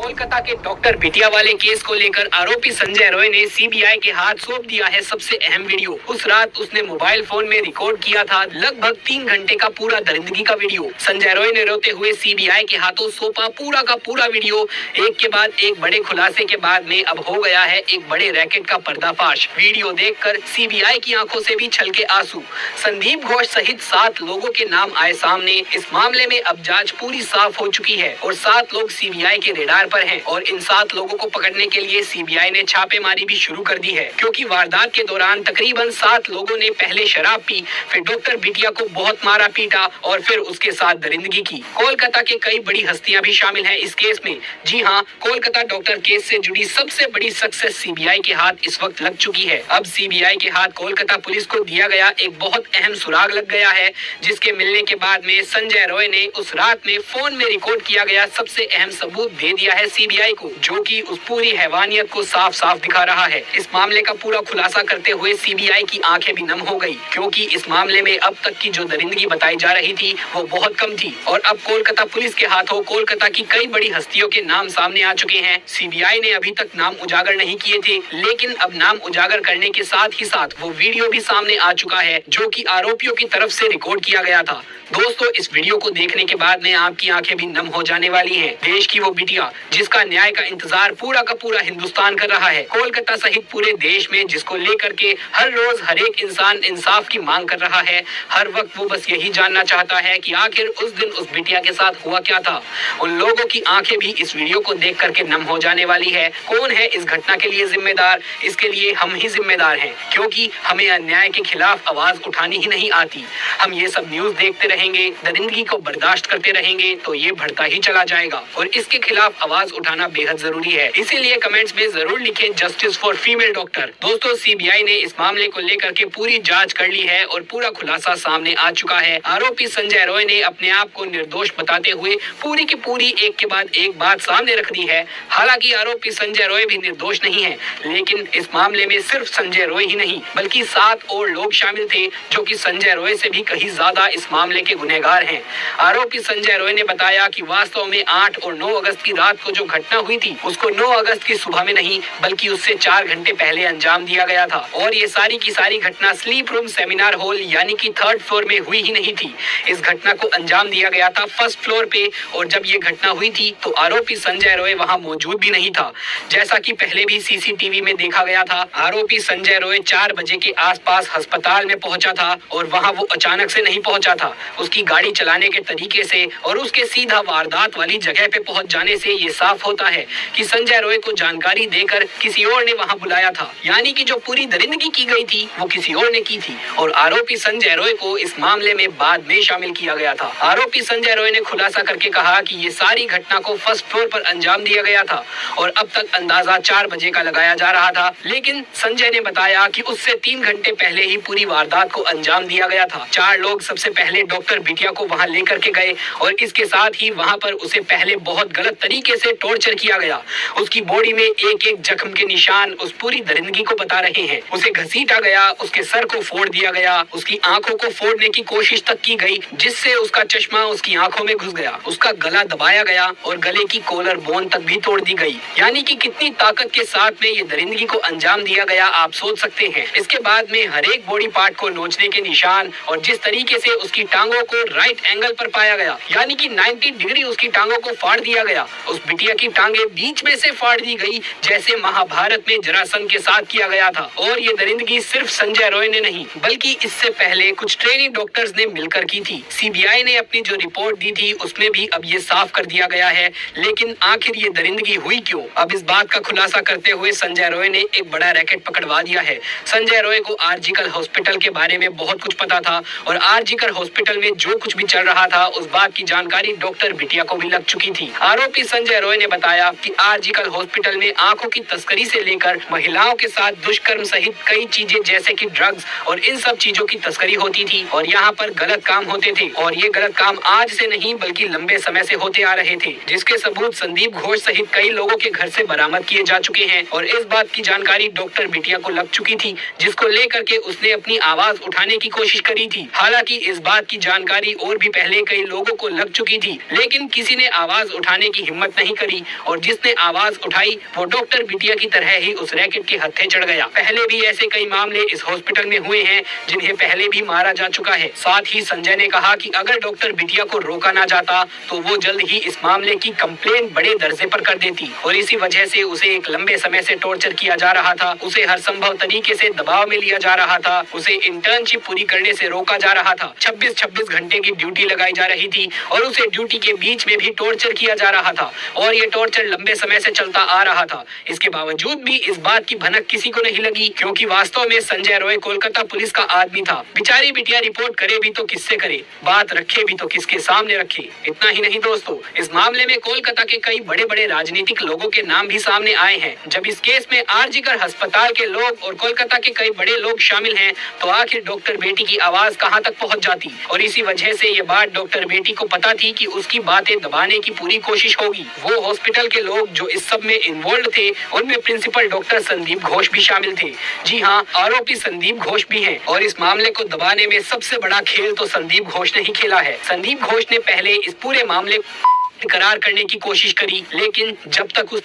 कोलकाता के डॉक्टर बिटिया वाले केस को लेकर आरोपी संजय रॉय ने सीबीआई के हाथ सौंप दिया है सबसे अहम वीडियो। उस रात उसने मोबाइल फोन में रिकॉर्ड किया था लगभग 3 घंटे का पूरा दरिंदगी का वीडियो। संजय रॉय ने रोते हुए सीबीआई के हाथों सौंपा पूरा का पूरा वीडियो। एक के बाद एक बड़े खुलासे के बाद में अब हो गया है एक बड़े रैकेट का पर्दाफाश। वीडियो देखकर सीबीआई की आंखों से भी छलके आंसू। संदीप घोष सहित 7 लोगों के नाम आए सामने। इस मामले में अब जांच पूरी साफ हो चुकी है और 7 लोग सीबीआई के रेडार पर हैं और इन 7 लोगों को पकड़ने के लिए सीबीआई ने छापेमारी भी शुरू कर दी है, क्योंकि वारदात के दौरान तकरीबन 7 लोगों ने पहले शराब पी, फिर डॉक्टर बिटिया को बहुत मारा पीटा और फिर उसके साथ दरिंदगी की। कोलकाता के कई बड़ी हस्तियां भी शामिल हैं इस केस में। जी हाँ, कोलकाता डॉक्टर केस से जुड़ी सबसे बड़ी सक्सेस सीबीआई के हाथ इस वक्त लग चुकी है। अब सीबीआई के हाथ कोलकाता पुलिस को दिया गया एक बहुत अहम सुराग लग गया है, जिसके मिलने के बाद में संजय रॉय ने उस रात में फोन में रिकॉर्ड किया गया सबसे अहम सबूत दे दिया है सीबीआई को, जो कि उस पूरी हैवानियत को साफ साफ दिखा रहा है। इस मामले का पूरा खुलासा करते हुए सीबीआई की आंखें भी नम हो गई, क्योंकि इस मामले में अब तक की जो दरिंदगी बताई जा रही थी वो बहुत कम थी और अब कोलकाता पुलिस के हाथों कोलकाता की कई बड़ी हस्तियों के नाम सामने आ चुके हैं। सीबीआई ने अभी तक नाम उजागर नहीं किए थे, लेकिन अब नाम उजागर करने के साथ ही साथ वो वीडियो भी सामने आ चुका है जो कि आरोपियों की तरफ से रिकॉर्ड किया गया था। दोस्तों, इस वीडियो को देखने के बाद में आपकी आंखें भी नम हो जाने वाली हैं। देश की वो बिटिया जिसका न्याय का इंतजार पूरा का पूरा हिंदुस्तान कर रहा है, कोलकाता सहित पूरे देश में जिसको लेकर के हर रोज हर एक इंसान इंसाफ की मांग कर रहा है। हर वक्त वो बस यही जानना चाहता है कि आखिर उस दिन उस बिटिया के साथ हुआ क्या था। उन लोगों की आंखें भी इस वीडियो को देख करके नम हो जाने वाली है। कौन है इस घटना के लिए जिम्मेदार? इसके लिए हम ही जिम्मेदार हैं, क्योंकि हमें अन्याय के खिलाफ आवाज उठानी ही नहीं आती। हम ये सब न्यूज देखते रहेंगे, दरिंदगी को बर्दाश्त करते रहेंगे तो ये बढ़ता ही चला जाएगा और इसके खिलाफ आवाज उठाना बेहद जरूरी है। इसीलिए कमेंट्स में जरूर लिखें जस्टिस फॉर फीमेल डॉक्टर। दोस्तों, सीबीआई ने इस मामले को लेकर के पूरी जांच कर ली है और पूरा खुलासा सामने आ चुका है। आरोपी संजय रॉय ने अपने आप को निर्दोष बताते हुए पूरी की पूरी एक के बाद एक बात सामने रख दी है। हालांकि आरोपी संजय रॉय भी निर्दोष नहीं है, लेकिन इस मामले में सिर्फ संजय रॉय ही नहीं बल्कि 7 और लोग शामिल थे जो कि संजय रॉय से भी कहीं ज्यादा इस मामले के गुनहगार हैं। आरोपी संजय रॉय ने बताया कि वास्तव में 8 और 9 अगस्त की रात को जो घटना हुई थी उसको 9 अगस्त की सुबह में नहीं बल्कि उससे 4 घंटे पहले अंजाम दिया गया था और ये सारी की सारी घटना स्लीप रूम सेमिनार हॉल यानी कि 3rd फ्लोर में हुई ही नहीं थी। इस घटना को अंजाम दिया गया था 1st फ्लोर पे और जब ये घटना हुई थी तो आरोपी संजय रॉय वहां मौजूद भी नहीं था। जैसा कि पहले भी सीसीटीवी में देखा गया था, आरोपी संजय रॉय 4 बजे के आसपास अस्पताल में पहुंचा था और वहां वो अचानक से नहीं पहुंचा था। उसकी गाड़ी चलाने के तरीके से और उसके सीधा वारदात वाली जगह पे पहुंच जाने से ये साफ होता है कि संजय रॉय को जानकारी देकर किसी और ने वहां बुलाया था, यानी कि जो पूरी दरिंदगी की गई थी वो किसी और ने की थी और आरोपी संजय रॉय को इस मामले में बाद में शामिल किया गया था। आरोपी संजय रॉय ने खुलासा करके कहा कि ये सारी घटना को 1st फ्लोर पर अंजाम दिया गया था और अब तक अंदाजा 4 बजे का लगाया जा रहा था, लेकिन संजय ने बताया कि उससे 3 घंटे पहले ही पूरी वारदात को अंजाम दिया गया था। 4 लोग सबसे पहले डॉक्टर बिटिया को वहां लेकर के गए और इसके साथ ही वहां पर उसे पहले बहुत गलत तरीके से टॉर्चर किया गया। उसकी बॉडी में एक एक जख्म के निशान उस पूरी दरिंदगी को बता रहे हैं। उसे घसीटा गया, उसके सर को फोड़ दिया गया, उसकी आंखों को फोड़ने की कोशिश तक की गई जिससे उसका चश्मा उसकी आंखों में घुस गया। उसका गला दबाया गया और गले की कॉलर बोन तक भी तोड़ दी गई। यानी कि कितनी ताकत के साथ में ये दरिंदगी को अंजाम दिया गया आप सोच सकते हैं। इसके बाद में हर एक बॉडी पार्ट को नोचने के निशान और जिस तरीके से उसकी टांगों को राइट एंगल पर पाया गया, यानी कि 90 डिग्री उसकी टांगों को फाड़ दिया गया। उस बिटिया की टांगे बीच में से फाड़ दी गई जैसे महाभारत में जरासंध के साथ किया गया था। और ये दरिंदगी सिर्फ संजय रॉय ने नहीं बल्कि इससे पहले कुछ ट्रेनिंग डॉक्टर्स ने मिलकर की थी। सीबीआई ने अपनी जो रिपोर्ट दी थी उसमें भी अब ये साफ कर दिया गया है, लेकिन आखिर ये दरिंदगी हुई क्यों? अब इस बात का खुलासा करते हुए संजय रॉय ने एक बड़ा रैकेट पकड़वा दिया है। संजय रॉय को आरजीकर हॉस्पिटल के बारे में बहुत कुछ पता था और आरजीकर हॉस्पिटल में जो कुछ भी चल रहा था उस बात की जानकारी डॉक्टर बिटिया को भी लग चुकी थी। आरोपी संजय रॉय ने बताया कि आरजीकर हॉस्पिटल में आंखों की तस्करी से लेकर महिलाओं के साथ दुष्कर्म सहित कई चीजें जैसे कि ड्रग्स और इन सब चीजों की तस्करी होती थी और यहाँ पर गलत काम होते थे और ये गलत काम आज से नहीं बल्कि लंबे समय से होते आ रहे थे, जिसके सबूत संदीप घोष सहित कई लोगों के घर से बरामद किए जा चुके हैं और इस बात की जानकारी डॉक्टर बिटिया को लग चुकी थी, जिसको लेकर के उसने अपनी आवाज उठाने की कोशिश करी थी। हालांकि इस बात की जानकारी और भी पहले कई लोगों को लग चुकी थी, लेकिन किसी ने आवाज उठाने की हिम्मत नहीं करी और जिसने आवाज उठाई वो डॉक्टर बिटिया की तरह ही उस रैकेट के हत्थे चढ़ गया। पहले भी ऐसे कई मामले इस हॉस्पिटल में हुए हैं जिन्हें पहले भी मारा जा चुका है। साथ ही संजय ने कहा कि अगर डॉक्टर बिटिया को रोका ना जाता तो वो जल्द ही इस मामले की कंप्लेंट बड़े दर्जे पर कर देती और इसी वजह से उसे एक लंबे समय से टॉर्चर किया जा रहा था, उसे हर संभव तरीके से दबाव में लिया जा रहा था, उसे इंटर्नशिप पूरी करने से रोका जा रहा था, 26-26 घंटे की ड्यूटी लगाई जा रही थी और उसे ड्यूटी के बीच में भी टॉर्चर किया जा रहा था और ये टॉर्चर लंबे समय से चलता आ रहा था। इसके बावजूद भी इस बात की भनक किसी को नहीं लगी क्योंकि वास्तव में संजय रॉय कोलकाता पुलिस का आदमी था। बेचारी बिटिया रिपोर्ट करे भी तो किससे करे, बात रखे भी तो किसके सामने रखे। इतना ही नहीं दोस्तों, इस मामले में कोलकाता के कई बड़े बड़े राजनीतिक लोगों के नाम भी सामने आए हैं। जब इस केस में आरजीकर अस्पताल के लोग और कोलकाता के कई बड़े लोग शामिल हैं तो आखिर डॉक्टर बेटी की आवाज कहां तक पहुंच जाती और इसी वजह से ये बात डॉक्टर बेटी को पता थी कि उसकी बातें दबाने की पूरी कोशिश होगी। वो हॉस्पिटल के लोग जो इस सब में इन्वॉल्व थे उनमें प्रिंसिपल डॉक्टर संदीप घोष भी शामिल थे। जी हाँ, आरोपी संदीप घोष भी हैं और इस मामले को दबाने में सबसे बड़ा खेल तो संदीप घोष ने ही खेला है। संदीप घोष ने पहले इस पूरे मामले को करार करने की कोशिश करी लेकिन जब तक उस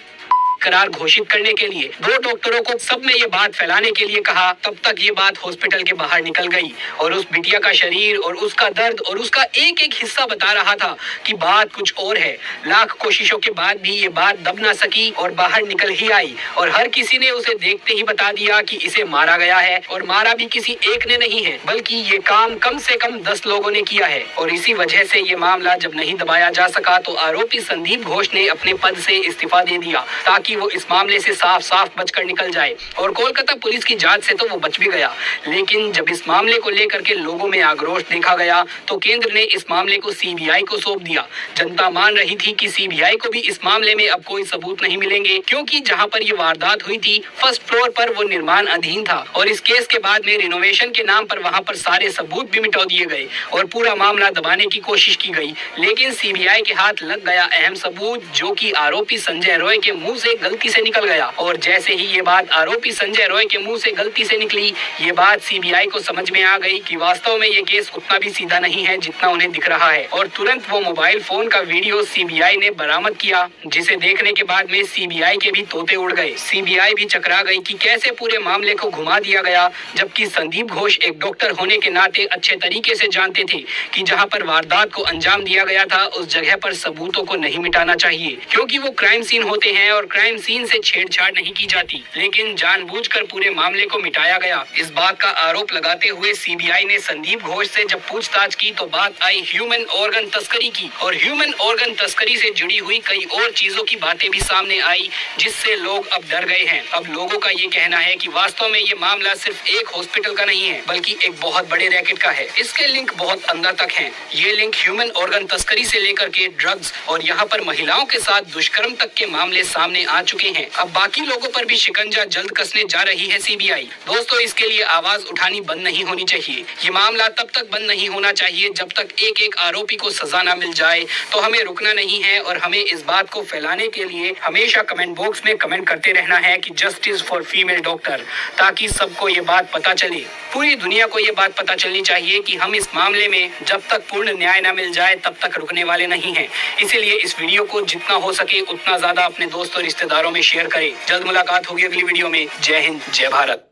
करार घोषित करने के लिए दो डॉक्टरों को सब में ये बात फैलाने के लिए कहा तब तक ये बात हॉस्पिटल के बाहर निकल गई और उस बिटिया का शरीर और उसका दर्द और उसका एक एक हिस्सा बता रहा था कि बात कुछ और है। लाख कोशिशों के बाद भी ये बात दब ना सकी और बाहर निकल ही आई और हर किसी ने उसे देखते ही बता दिया कि इसे मारा गया है और मारा भी किसी एक ने नहीं है बल्कि ये काम कम से कम 10 लोगों ने किया है। और इसी वजह से ये मामला जब नहीं दबाया जा सका तो आरोपी संदीप घोष ने अपने पद से इस्तीफा दे दिया ताकि वो इस मामले से साफ साफ बचकर निकल जाए और कोलकाता पुलिस की जांच से तो वो बच भी गया। लेकिन जब इस मामले को लेकर के लोगों में आक्रोश देखा गया तो केंद्र ने इस मामले को सीबीआई को सौंप दिया। जनता मान रही थी कि सीबीआई को भी इस मामले में अब कोई सबूत नहीं मिलेंगे क्योंकि जहां पर ये वारदात हुई थी फर्स्ट फ्लोर पर वो निर्माण अधीन था और इस केस के बाद में रिनोवेशन के नाम पर वहां पर सारे सबूत भी मिटा दिए गए और पूरा मामला दबाने की कोशिश की गई। लेकिन सीबीआई के हाथ लग गया अहम सबूत जो कि आरोपी संजय रॉय के मुंह से गलती से निकल गया और जैसे ही ये बात आरोपी संजय रॉय के मुंह से गलती से निकली ये बात सीबीआई को समझ में आ गई कि वास्तव में ये केस उतना भी सीधा नहीं है जितना उन्हें दिख रहा है और तुरंत वो मोबाइल फोन का वीडियो सीबीआई ने बरामद किया जिसे देखने के बाद में सीबीआई के भी तोते उड़ गए। सीबीआई भी चकरा गई कि कैसे पूरे मामले को घुमा दिया गया जबकि संदीप घोष एक डॉक्टर होने के नाते अच्छे तरीके से जानते थे कि जहाँ पर वारदात को अंजाम दिया गया था उस जगह पर सबूतों को नहीं मिटाना चाहिए क्योंकि वो क्राइम सीन होते हैं और क्राइम सीन से छेड़छाड़ नहीं की जाती। लेकिन जानबूझकर पूरे मामले को मिटाया गया। इस बात का आरोप लगाते हुए सीबीआई ने संदीप घोष से जब पूछताछ की तो बात आई ह्यूमन ऑर्गन तस्करी की और ह्यूमन ऑर्गन तस्करी से जुड़ी हुई कई और चीजों की बातें भी सामने आई जिससे लोग अब डर गए हैं। अब लोगों का ये कहना है कि वास्तव में ये मामला सिर्फ एक हॉस्पिटल का नहीं है बल्कि एक बहुत बड़े रैकेट का है। इसके लिंक बहुत अंदर तक हैं। ये लिंक ह्यूमन ऑर्गन तस्करी से लेकर के ड्रग्स और यहाँ पर महिलाओं के साथ दुष्कर्म तक के मामले सामने आ चुके हैं। अब बाकी लोगों पर भी शिकंजा जल्द कसने जा रही है सीबीआई। दोस्तों इसके लिए आवाज उठानी बंद नहीं होनी चाहिए। ये मामला तब तक बंद नहीं होना चाहिए जब तक एक एक आरोपी को सजा ना मिल जाए। तो हमें रुकना नहीं है और हमें इस बात को फैलाने के लिए हमेशा कमेंट बॉक्स में कमेंट करते रहना है कि जस्टिस फॉर फीमेल डॉक्टर, ताकि सबको ये बात पता चले, पूरी दुनिया को ये बात पता चलनी चाहिए कि हम इस मामले में जब तक पूर्ण न्याय ना मिल जाए तब तक रुकने वाले नहीं हैं। इसीलिए इस वीडियो को जितना हो सके उतना ज्यादा अपने दोस्तों और रिश्तेदारों में शेयर करें। जल्द मुलाकात होगी अगली वीडियो में। जय हिंद, जय भारत।